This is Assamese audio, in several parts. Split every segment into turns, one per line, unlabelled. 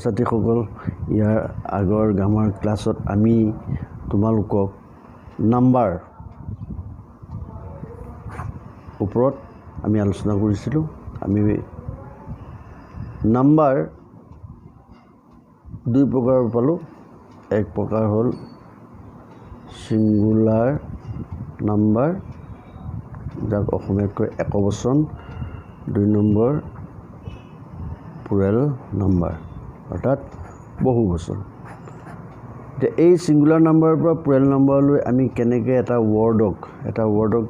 ছাত্ৰীসকল ইয়াৰ আগৰ গ্ৰামাৰ ক্লাছত আমি তোমালোকক নাম্বাৰ ওপৰত আমি আলোচনা কৰিছিলোঁ। আমি নাম্বাৰ দুই প্ৰকাৰৰ পালোঁ। এক প্ৰকাৰ হ'ল সিংগুলাৰ নাম্বাৰ, যাক অসমীয়াত কয় একবচন। দুই নম্বৰ প্লুৰেল নাম্বাৰ, অৰ্থাৎ বহুবচন। এতিয়া এই ছিংগুলাৰ নাম্বাৰৰ পৰা প্লুৰেল নাম্বাৰলৈ আমি কেনেকৈ এটা ৱৰ্ডক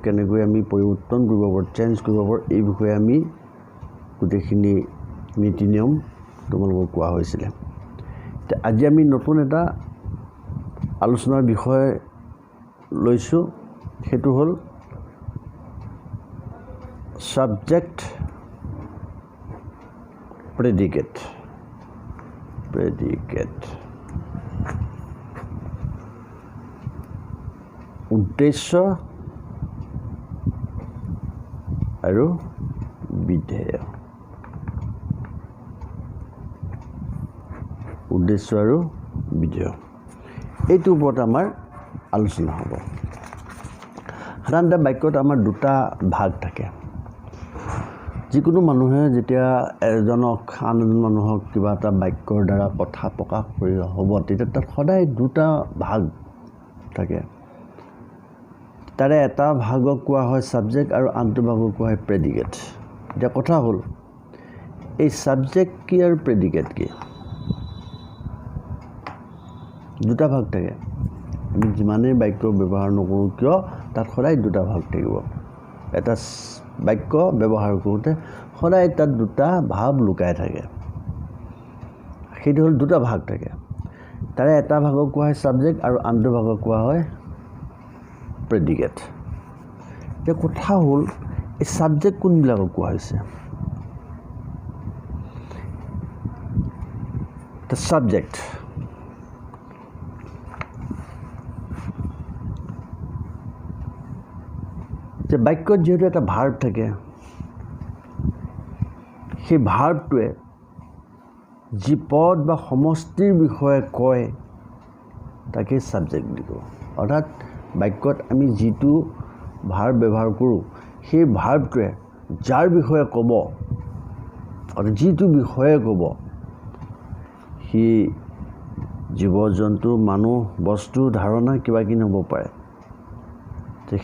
কেনেকৈ আমি পৰিৱৰ্তন কৰিব পাৰোঁ, চেঞ্জ কৰিব পাৰোঁ, এই বিষয়ে আমি গোটেইখিনি নীতি নিয়ম তোমালোকক কোৱা হৈছিলে। এতিয়া আজি আমি নতুন এটা আলোচনাৰ বিষয় লৈছোঁ, সেইটো হ'ল ছাবজেক্ট প্ৰেডিকেট। উদ্দেশ্য আৰু বিধেয়। এইটোৰ ওপৰত আমাৰ আলোচনা হ'ব। সাধাৰণতে বাক্যত আমাৰ দুটা ভাগ থাকে। যিকোনো মানুহে যেতিয়া এজনক আন এজন মানুহক কিবা এটা বাক্যৰ দ্বাৰা কথা প্ৰকাশ কৰি হ'ব, তেতিয়া তাত সদায় দুটা ভাগ থাকে। তাৰে এটা ভাগক কোৱা হয় ছাবজেক্ট আৰু আনটো ভাগক কোৱা হয় প্ৰেডিকেট। এতিয়া কথা হ'ল, এই ছাবজেক্ট কি আৰু প্ৰেডিকেট কি? দুটা ভাগ থাকে। আমি যিমানেই বাক্য ব্যৱহাৰ নকৰোঁ কিয়, তাত সদায় দুটা ভাগ থাকিব। এটা বাক্য ব্যৱহাৰ কৰোঁতে সদায় তাত দুটা ভাৱ লুকাই থাকে। সেইটো হ'ল দুটা ভাগ থাকে। তাৰে এটা ভাগক কোৱা হয় ছাবজেক্ট আৰু আনটো ভাগক কোৱা হয় প্ৰেডিকেট। এতিয়া কথা হ'ল, এই ছাবজেক্ট কোনবিলাকক কোৱা হৈছে? ছাবজেক্ট যে বাক্যত যিহেতু এটা ভাৰ্ব থাকে, সেই ভাৰ্বটোৱে যি পদ বা সমষ্টিৰ বিষয়ে কয় তাকে ছাবজেক্ট বুলি কওঁ। অৰ্থাৎ বাক্যত আমি যিটো ভাৰ্ব ব্যৱহাৰ কৰোঁ, সেই ভাৰ্বটোৱে যাৰ বিষয়ে ক'ব, অৰ্থাৎ যিটো বিষয়ে ক'ব, সি জীৱ জন্তু, মানুহ, বস্তু, ধাৰণা কিবা কিনি হ'ব পাৰে।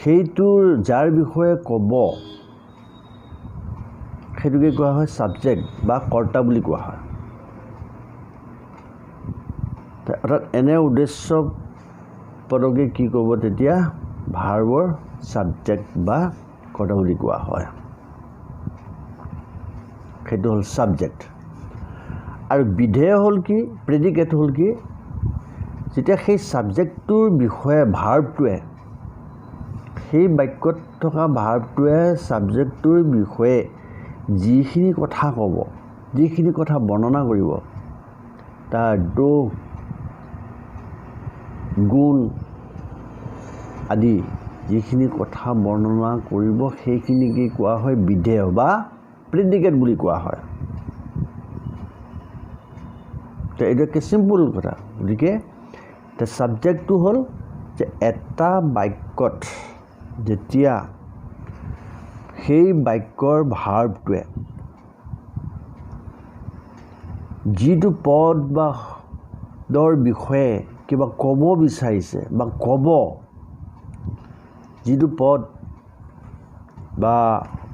সেইটোৰ যাৰ বিষয়ে ক'ব সেইটোকে কোৱা হয় ছাবজেক্ট বা কৰ্তা বুলি কোৱা হয়। অৰ্থাৎ এনে উদ্দেশ্য পদকে কি ক'ব তেতিয়া? ভাৰ্বৰ ছাবজেক্ট বা কৰ্তা বুলি কোৱা হয়। সেইটো হ'ল ছাবজেক্ট। আৰু বিধেয় হ'ল কি, প্ৰেডিকেট হ'ল কি? যেতিয়া সেই ছাবজেক্টটোৰ বিষয়ে ভাৰ্বটোৱে, সেই বাক্যত থকা ভাৰ্বটোৱে ছাবজেক্টটোৰ বিষয়ে যিখিনি কথা ক'ব, যিখিনি কথা বৰ্ণনা কৰিব, তাৰ দোষ, গুণ আদি যিখিনি কথা বৰ্ণনা কৰিব, সেইখিনিকে কোৱা হয় বিধেয় বা প্ৰেডিকেট বুলি কোৱা হয়। তো এইটো একে চিম্পুল কথা। গতিকে ছাবজেক্টটো হ'ল যে এটা বাক্যত যেতিয়া সেই বাক্যৰ ভাৰ্বটোৱে যিটো পদ বা দৰ বিষয়ে কিবা ক'ব বিচাৰিছে বা ক'ব, যিটো পদ বা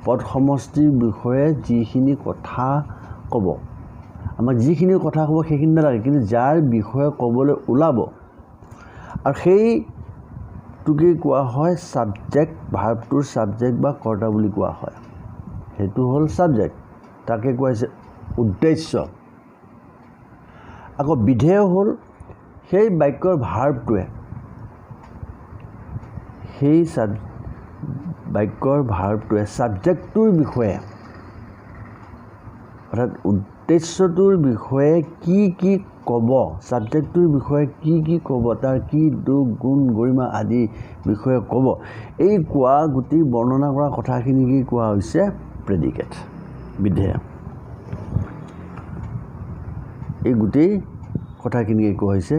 পদ সমষ্টিৰ বিষয়ে যিখিনি কথা ক'ব, আমাক যিখিনি কথা ক'ব সেইখিনি নালাগে, কিন্তু যাৰ বিষয়ে ক'বলৈ ওলাব, আৰু সেইটোকে কোৱা হয় ছাবজেক্ট। ভাৰ্বটোৰ ছাবজেক্ট বা কৰ্তা বুলি কোৱা হয়। সেইটো হ'ল ছাবজেক্ট, তাকে কোৱা হৈছে উদ্দেশ্য। আকৌ বিধেয় হ'ল সেই বাক্যৰ ভাৰ্বটোৱে, সেই বাক্যৰ ভাৰ্বটোৱে ছাবজেক্টটোৰ বিষয়ে, অৰ্থাৎ উদ্দেশ্যটোৰ বিষয়ে কি কি ক'ব, ছাবজেক্টটোৰ বিষয়ে কি কি ক'ব, তাৰ কি দোষ, গুণ, গৰিমা আদি বিষয়ে ক'ব, এই কোৱা গোটেই বৰ্ণনা কৰা কথাখিনিকে কোৱা হৈছে প্ৰেডিকেট, বিধেয়। এই গোটেই কথাখিনি কোৱা হৈছে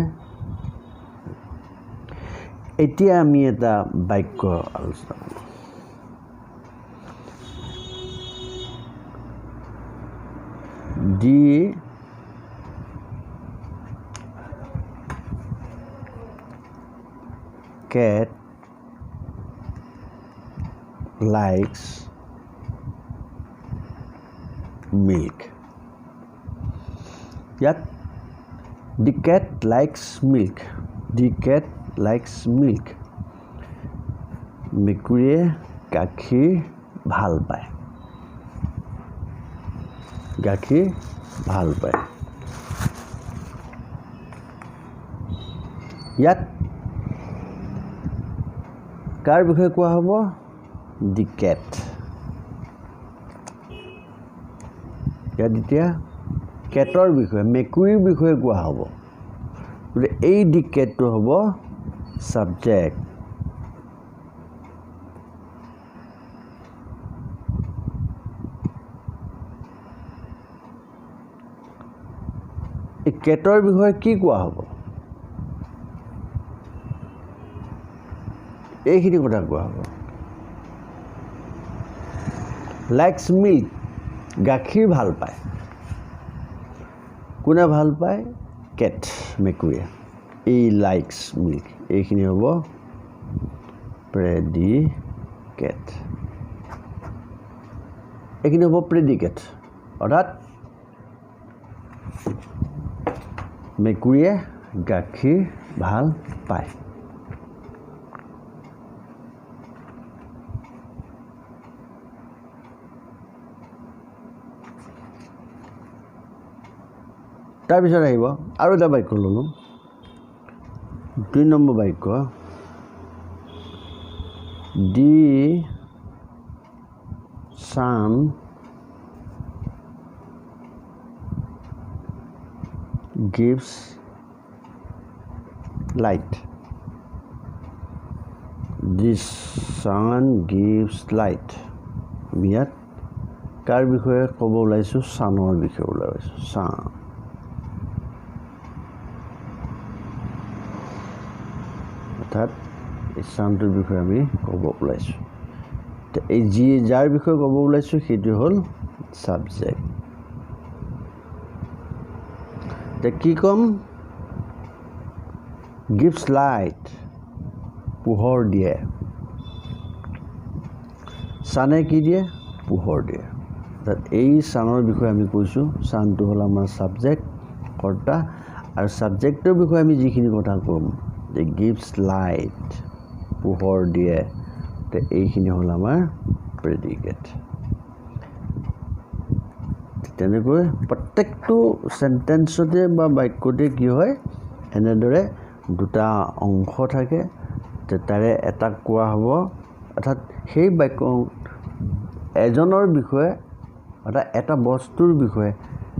এতিয়া আমি এটা বাক্য আলোচনা কৰোঁ The cat likes milk. Yet the cat likes milk. The cat likes milk. মেকুৰীয়ে গাখীৰ ভাল পায় গাখীৰ ভাল পায় ইয়াত কাৰ বিষয়ে কোৱা হ'ব দি কেট ইয়াত এতিয়া কেটৰ বিষয়ে মেকুৰীৰ বিষয়ে কোৱা হ'ব গতিকে এই দি কেটটো হ'ব সাবজেক্ট এই কেটৰ বিষয়ে কি কোৱা হ'ব এইখিনি কথা কোৱা হ'ব লাইকস মিল্ক গাখীৰ ভাল পায় কোনে ভাল পায় কেট মেকুৰীয়ে এই লাইকস মিল্ক এইখিনি হ'ব প্ৰেডিকেট এইখিনি হ'ব প্ৰেডিকেট অৰ্থাৎ মেকুৰীয়ে গাখীৰ ভাল পায় তাৰপিছত আহিব আৰু এটা বাক্য ল'লোঁ 2 নম্বৰ বাক্য দি sun gives light the sun gives light ইয়াত কাৰ বিষয়ে ক'ব ওলাইছোঁ ছানৰ বিষয়ে ওলাইছোঁ ছান অৰ্থাৎ এই ছানটোৰ বিষয়ে আমি ক'ব ওলাইছোঁ এই যাৰ বিষয়ে ক'ব ওলাইছোঁ সেইটো হ'ল ছাবজেক্ট কি কম gives light পোহৰ দিয়ে ছানে কি দিয়ে পোহৰ দিয়ে এই ছানৰ বিষয়ে আমি কৈছোঁ ছানটো হ'ল আমাৰ ছাবজেক্ট কৰ্তা আৰু ছাবজেক্টৰ বিষয়ে আমি যিখিনি কথা ক'ম যে gives light পোহৰ দিয়ে এইখিনি হ'ল আমাৰ প্ৰেডিকেট তেনেকৈ প্ৰত্যেকটো সেন্টেন্সতে বা বাক্যতে কি হয় এনেদৰে দুটা অংশ থাকে তাৰে এটা কোৱা হ'ব অৰ্থাৎ সেই বাক্য এজনৰ বিষয়ে অৰ্থাৎ এটা বস্তুৰ বিষয়ে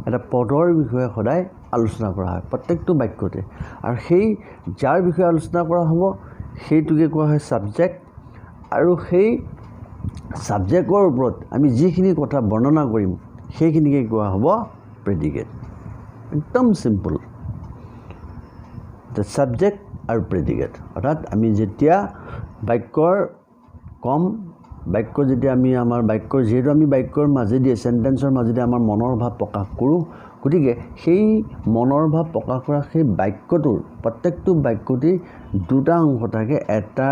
এটা পদৰ বিষয়ে সদায় আলোচনা কৰা হয় প্ৰত্যেকটো বাক্যতে আৰু সেই যাৰ বিষয়ে আলোচনা কৰা হ'ব সেইটোকে কোৱা হয় সাবজেক্ট আৰু সেই সাবজেক্টৰ ওপৰত আমি যিখিনি কথা বৰ্ণনা কৰিম সেইখিনিকে কোৱা হ'ব প্ৰেডিকেট একদম সিম্পল দ্য সাবজেক্ট আৰু প্ৰেডিকেট অৰ্থাৎ আমি যেতিয়া বাক্যৰ কম বাক্য যেতিয়া আমি আমাৰ বাক্যৰ যেহেতু আমি বাক্যৰ মাজেদি সেন্টেন্সৰ মাজেদি আমাৰ মনৰ ভাৱ প্ৰকাশ কৰোঁ গতিকে সেই মনৰ ভাৱ প্ৰকাশ কৰা সেই বাক্যটোৰ প্ৰত্যেকটো বাক্যতেই দুটা অংশ থাকে এটা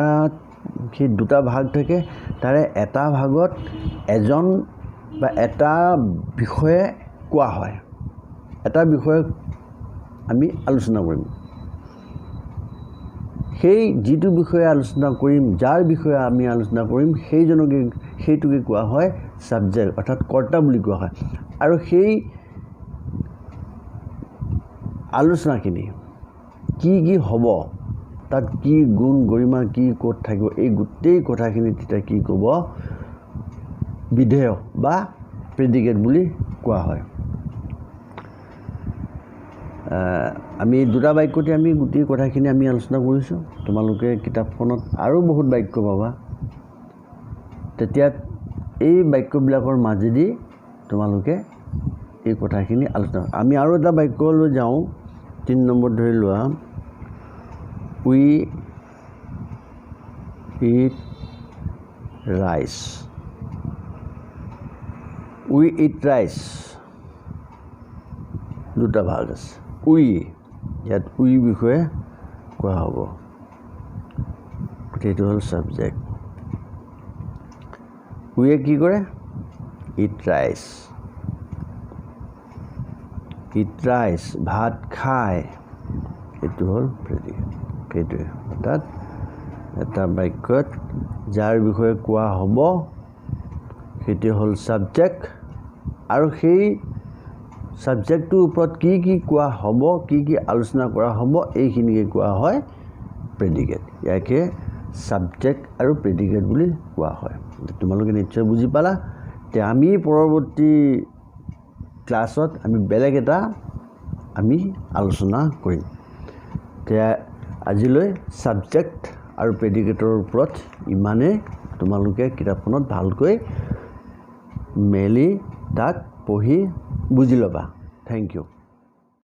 সেই দুটা ভাগ থাকে তাৰে এটা ভাগত এজন বা এটা বিষয়ে কোৱা হয় এটা বিষয়ে আমি আলোচনা কৰিম সেই যিটো বিষয়ে আলোচনা কৰিম যাৰ বিষয়ে আমি আলোচনা কৰিম সেইটোকে কোৱা হয় সাবজেক্ট অৰ্থাৎ কৰ্তা বুলি কোৱা হয় আৰু সেই আলোচনাখিনি কি হ'ব তাত কি গুণ গৰিমা কি ক'ত থাকিব এই গোটেই কথাখিনি তেতিয়া কি ক'ব বিধেয় বা প্ৰেডিকেট বুলি কোৱা হয় আমি দুটা বাক্যতে আমি গোটেই কথাখিনি আমি আলোচনা কৰিছোঁ তোমালোকে কিতাপখনত আৰু বহুত বাক্য পাবা তেতিয়া এই বাক্যবিলাকৰ মাজেদি তোমালোকে এই কথাখিনি আলোচনা আমি আৰু এটা বাক্যলৈ যাওঁ 3 নম্বৰ ধৰি লোৱা we eat rice we eat rice দুটা ভাগ আছে উই ইয়াত উই বিষয়ে কোৱা হ'ব এইটো হ'ল সাবজেক্ট উইয়ে কি কৰে ইট ৰাইচ ভাত খায় এইটো হ'ল প্ৰেডিকেট সেইটোৱে অৰ্থাৎ এটা বাক্যত যাৰ বিষয়ে কোৱা হ'ব সেইটো হ'ল সাবজেক্ট আৰু সেই সাবজেক্টটোৰ ওপৰত কি কি কোৱা হ'ব কি কি আলোচনা কৰা হ'ব এইখিনিকে কোৱা হয় প্ৰেডিকেট ইয়াকে সাবজেক্ট আৰু প্ৰেডিকেট বুলি কোৱা হয় তোমালোকে নিশ্চয় বুজি পালা তে আমি পৰৱৰ্তী ক্লাছত আমি বেলেগ এটা আমি আলোচনা কৰিম তে আজিলৈ সাবজেক্ট আৰু প্ৰেডিকেটৰ ওপৰত ইমানে তোমালোকে কিতাপখনত ভালকৈ মেলি তাক পঢ়ি বুজি ল'বা থ্যাংক ইউ